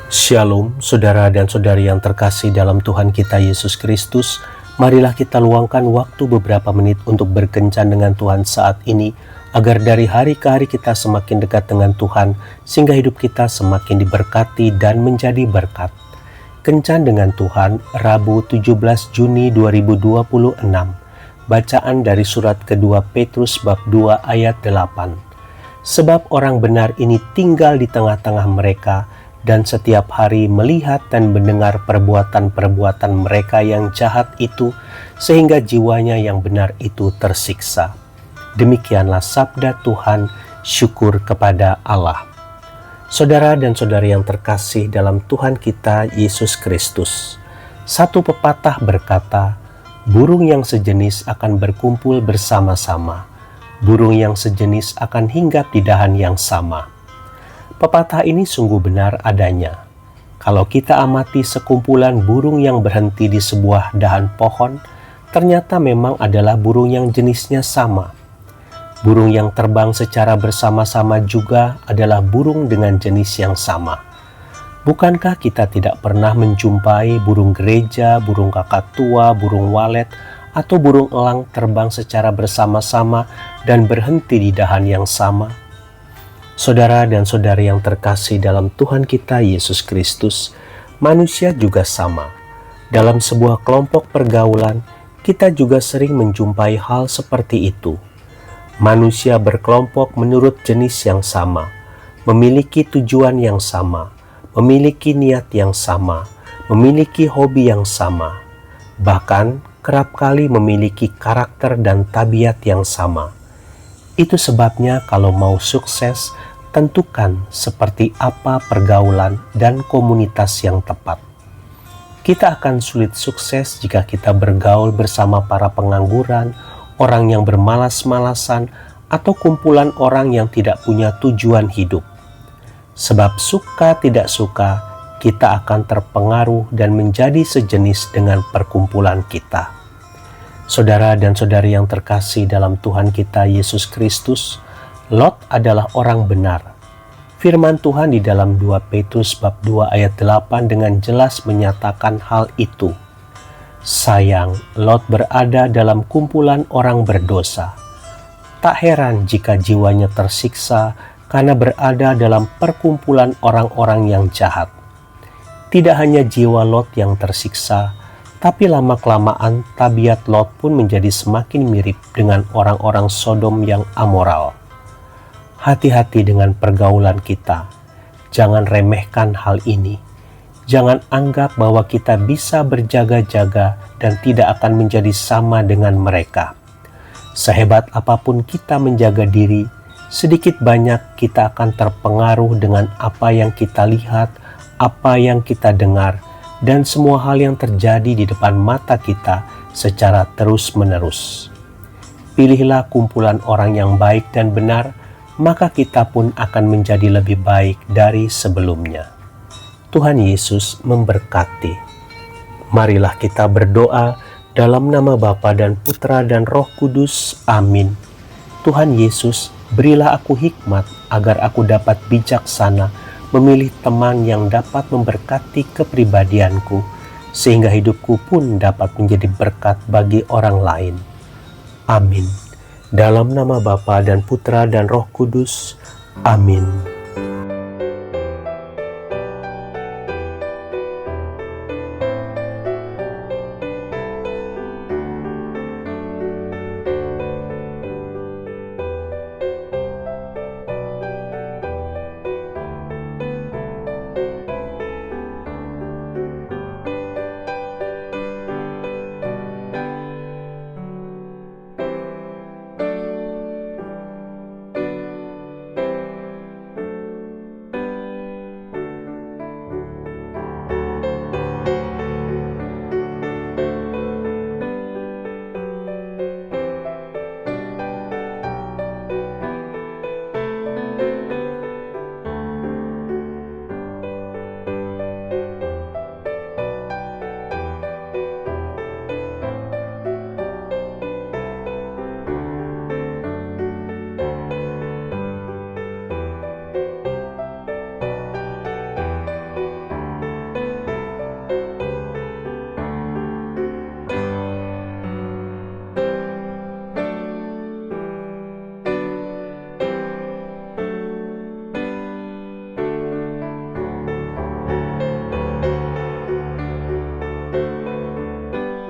Shalom, saudara dan saudari yang terkasih dalam Tuhan kita Yesus Kristus. Marilah kita luangkan waktu beberapa menit untuk berkencan dengan Tuhan saat ini, agar dari hari ke hari kita semakin dekat dengan Tuhan, sehingga hidup kita semakin diberkati dan menjadi berkat. Kencan dengan Tuhan, Rabu 17 Juni 2026. Bacaan dari surat kedua Petrus bab 2 ayat 8. Sebab orang benar ini tinggal di tengah-tengah mereka, dan setiap hari melihat dan mendengar perbuatan-perbuatan mereka yang jahat itu, sehingga jiwanya yang benar itu tersiksa. Demikianlah sabda Tuhan, syukur kepada Allah. Saudara dan saudari yang terkasih dalam Tuhan kita Yesus Kristus, satu pepatah berkata, burung yang sejenis akan berkumpul bersama-sama, burung yang sejenis akan hinggap di dahan yang sama. Pepatah ini sungguh benar adanya. Kalau kita amati sekumpulan burung yang berhenti di sebuah dahan pohon, ternyata memang adalah burung yang jenisnya sama. Burung yang terbang secara bersama-sama juga adalah burung dengan jenis yang sama. Bukankah kita tidak pernah menjumpai burung gereja, burung kakatua, burung walet, atau burung elang terbang secara bersama-sama dan berhenti di dahan yang sama? Saudara dan saudari yang terkasih dalam Tuhan kita Yesus Kristus, manusia juga sama. Dalam sebuah kelompok pergaulan, kita juga sering menjumpai hal seperti itu. Manusia berkelompok menurut jenis yang sama, memiliki tujuan yang sama, memiliki niat yang sama, memiliki hobi yang sama, bahkan kerap kali memiliki karakter dan tabiat yang sama. Itu sebabnya kalau mau sukses, tentukan seperti apa pergaulan dan komunitas yang tepat. Kita akan sulit sukses jika kita bergaul bersama para pengangguran, orang yang bermalas-malasan, atau kumpulan orang yang tidak punya tujuan hidup. Sebab suka tidak suka, kita akan terpengaruh dan menjadi sejenis dengan perkumpulan kita. Saudara dan saudari yang terkasih dalam Tuhan kita Yesus Kristus, Lot adalah orang benar. Firman Tuhan di dalam 2 Petrus bab 2 ayat 8 dengan jelas menyatakan hal itu. Sayang, Lot berada dalam kumpulan orang berdosa. Tak heran jika jiwanya tersiksa karena berada dalam perkumpulan orang-orang yang jahat. Tidak hanya jiwa Lot yang tersiksa, tapi lama-kelamaan tabiat Lot pun menjadi semakin mirip dengan orang-orang Sodom yang amoral. Hati-hati dengan pergaulan kita. Jangan remehkan hal ini. Jangan anggap bahwa kita bisa berjaga-jaga dan tidak akan menjadi sama dengan mereka. Sehebat apapun kita menjaga diri, sedikit banyak kita akan terpengaruh dengan apa yang kita lihat, apa yang kita dengar, dan semua hal yang terjadi di depan mata kita secara terus-menerus. Pilihlah kumpulan orang yang baik dan benar, maka kita pun akan menjadi lebih baik dari sebelumnya. Tuhan Yesus memberkati. Marilah kita berdoa dalam nama Bapa dan Putra dan Roh Kudus. Amin. Tuhan Yesus, berilah aku hikmat agar aku dapat bijaksana memilih teman yang dapat memberkati kepribadianku, sehingga hidupku pun dapat menjadi berkat bagi orang lain. Amin. Dalam nama Bapa dan Putra dan Roh Kudus. Amin.